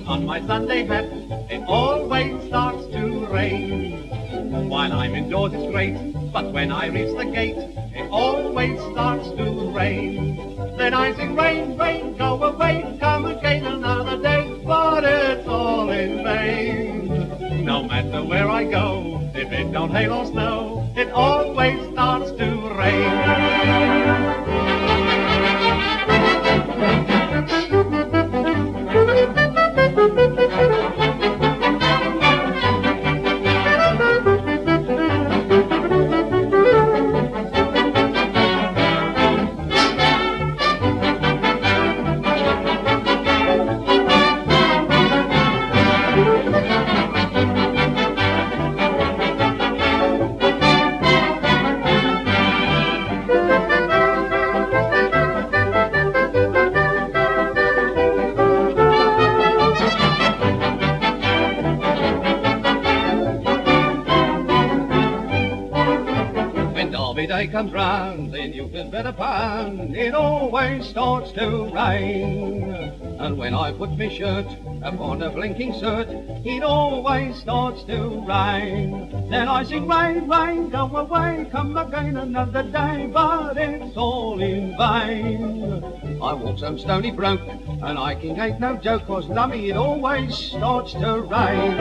put on my Sunday hat, it always starts to rain. While I'm indoors it's great, but when I reach the gate, it always starts to rain. Then I sing, rain, rain, go away, come again another day, but it's all in vain. No matter where I go, if it don't hail or snow, it always starts to rain. Day comes round, then you can bet upon it always starts to rain. And when I put my shirt upon a blinking cert, it always starts to rain. Then I sing, rain, rain, go away, come again another day, but it's all in vain. I walk some stony broke, and I ain't no joke, 'cause lummy it always starts to rain.